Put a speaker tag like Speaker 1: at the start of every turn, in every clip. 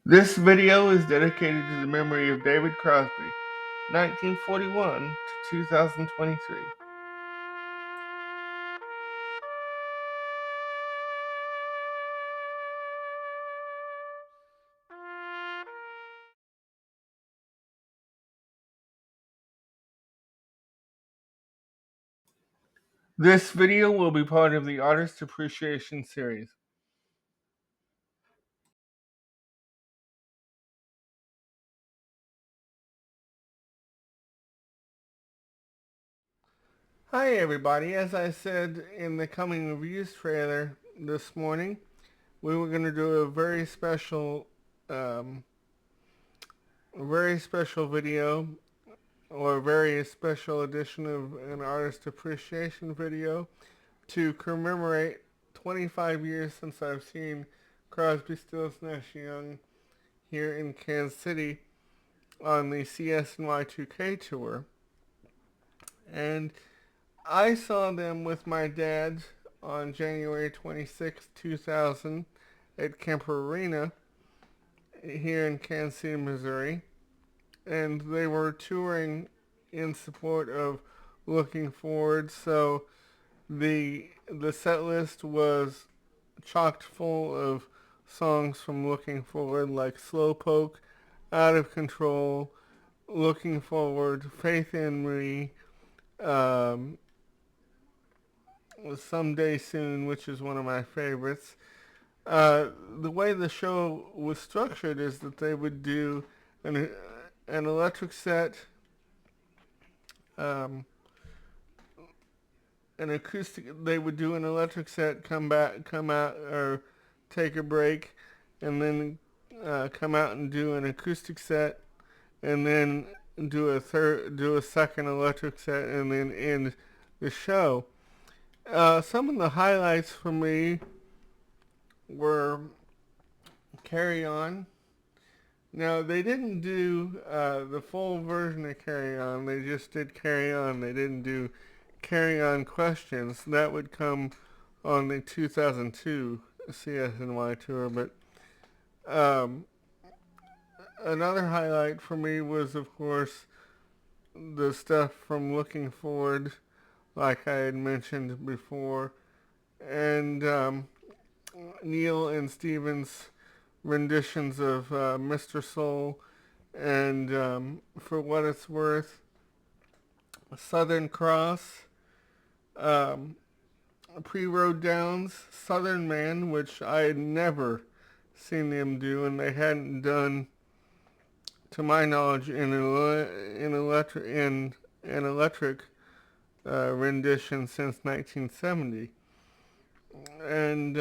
Speaker 1: This video is dedicated to the memory of David Crosby, 1941 to 2023. This video will be part of the Artist Appreciation Series. Hi everybody, as I said in the coming reviews trailer this morning, we were going to do a very special video, or a very special edition of an artist appreciation video to commemorate 25 years since I've seen Crosby, Stills, Nash Young here in Kansas City on the CSNY2K tour. And I saw them with my dad on January 26, 2000 at Kemper Arena here in Kansas City, Missouri. And they were touring in support of Looking Forward, so the set list was chocked full of songs from Looking Forward, like Slowpoke, Out of Control, Looking Forward, Faith in Me, Someday Soon, which is one of my favorites. The way the show was structured is that they would do an electric set, um, an acoustic. They would do an electric set, come out, or take a break, and then come out and do an acoustic set, and then do a second electric set, and then end the show. Some of the highlights for me were Carry On. Now, they didn't do the full version of Carry On. They just did Carry On. They didn't do Carry On Questions. That would come on the 2002 CSNY tour. But another highlight for me was, of course, the stuff from Looking Forward, like I had mentioned before, and Neil and Steven's renditions of Mr. Soul and For What It's Worth, Southern Cross, Pre-Road Downs, Southern Man, which I had never seen them do, and they hadn't done, to my knowledge, in an electric rendition since 1970. And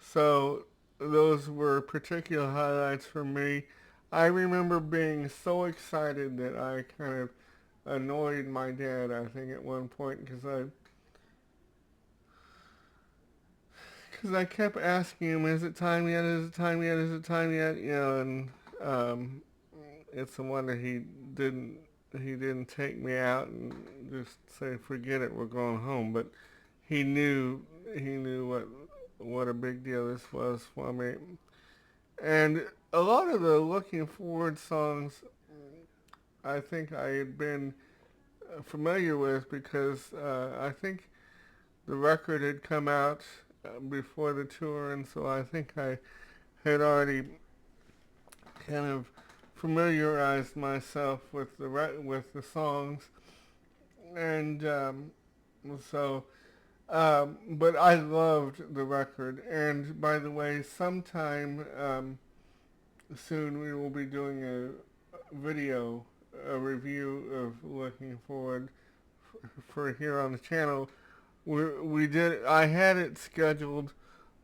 Speaker 1: so those were particular highlights for me. I remember being so excited that I kind of annoyed my dad, I think, at one point, because I kept asking him, is it time yet, is it time yet, is it time yet, and it's a wonder he didn't take me out and just say, forget it, we're going home. But he knew what a big deal this was for me. And a lot of the Looking Forward songs I think I had been familiar with, because I think the record had come out before the tour, and so I think I had already kind of familiarized myself with the songs, and but I loved the record. And by the way, sometime soon we will be doing a review of Looking Forward for here on the channel. I had it scheduled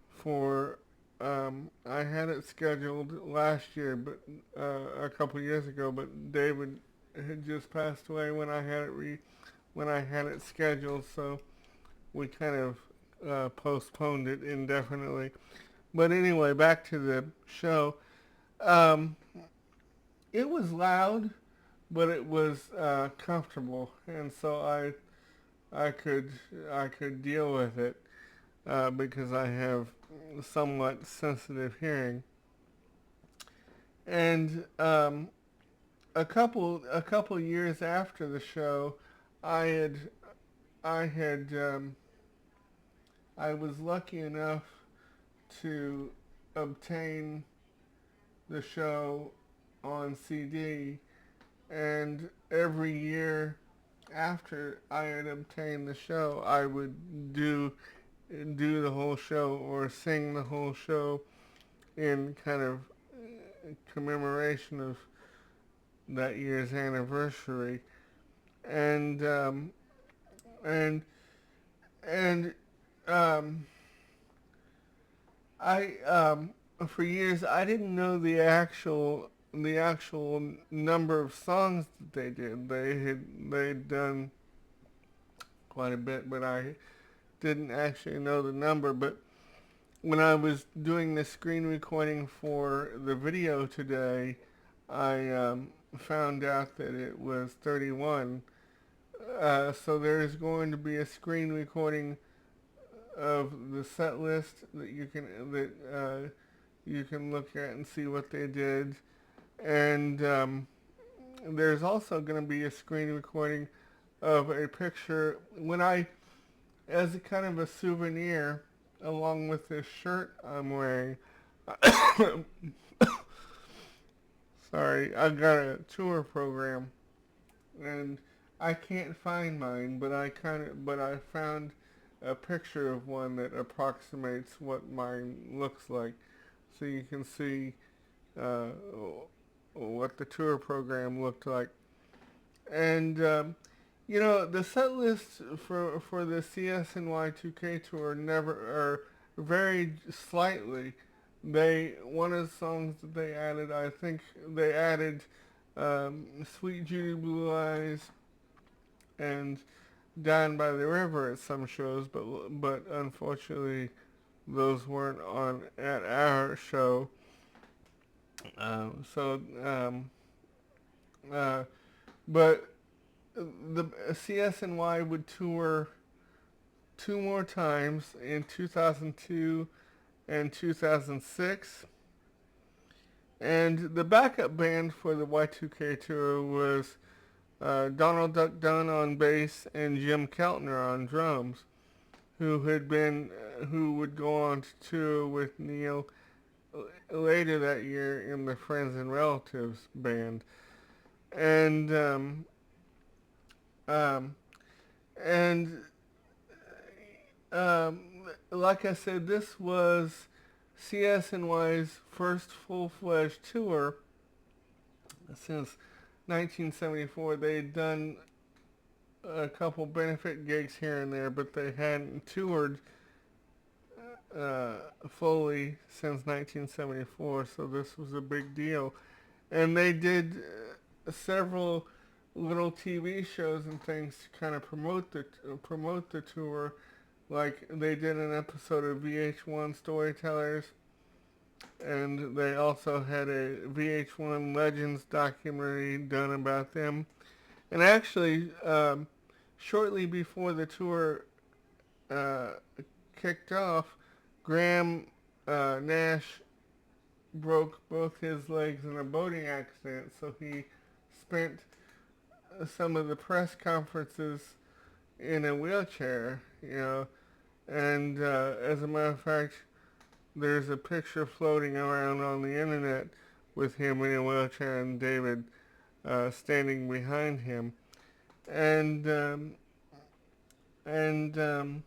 Speaker 1: for. I had it scheduled last year, but a couple years ago. But David had just passed away when I had it scheduled, so we kind of postponed it indefinitely. But anyway, back to the show. Um, it was loud, but it was comfortable, and so I could deal with it. because I have somewhat sensitive hearing. And a couple years after the show, I had I had I was lucky enough to obtain the show on CD, and every year after I had obtained the show, I would do the whole show or sing the whole show in kind of commemoration of that year's anniversary, and and and um, I for years I didn't know the actual number of songs that they did. They'd done quite a bit, but I didn't actually know the number. But when I was doing the screen recording for the video today, I found out that it was 31. So there is going to be a screen recording of the set list that you can look at and see what they did, and there's also going to be a screen recording of a picture as a kind of a souvenir, along with this shirt I'm wearing. Sorry, I got a tour program, and I can't find mine, but I found a picture of one that approximates what mine looks like, so you can see uh, what the tour program looked like. And the set list for the CSNY2K tour never or varied slightly. One of the songs that they added, I think they added "Sweet Judy Blue Eyes" and "Down by the River" at some shows, but unfortunately those weren't on at our show. So, but the CSNY would tour two more times in 2002 and 2006. And the backup band for the Y2K tour was Donald Duck Dunn on bass and Jim Keltner on drums, who would go on to tour with Neil later that year in the Friends and Relatives band. And um, and um, like I said, this was CSNY's first full-fledged tour since 1974. They had done a couple benefit gigs here and there, but they hadn't toured fully since 1974, so this was a big deal. And they did several little TV shows and things to kind of promote the tour. Like they did an episode of VH1 Storytellers, and they also had a VH1 Legends documentary done about them. And actually, shortly before the tour uh, kicked off, Graham Nash broke both his legs in a boating accident, so he spent some of the press conferences in a wheelchair, and as a matter of fact, there's a picture floating around on the internet with him in a wheelchair and David standing behind him, and and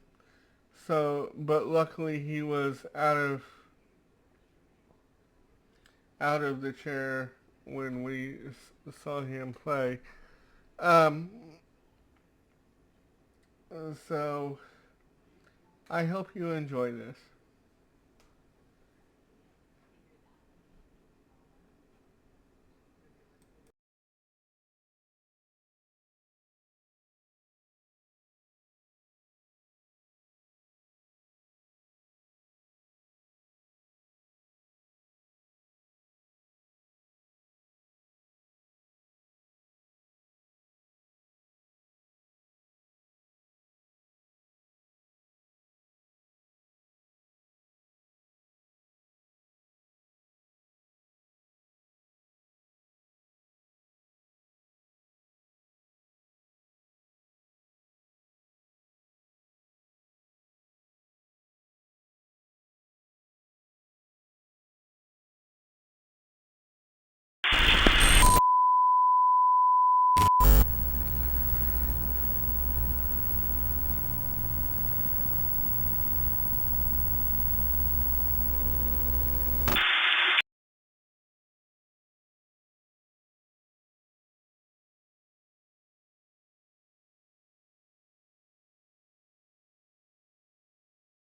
Speaker 1: so, but luckily he was out of the chair when we saw him play. Um, so I hope you enjoy this.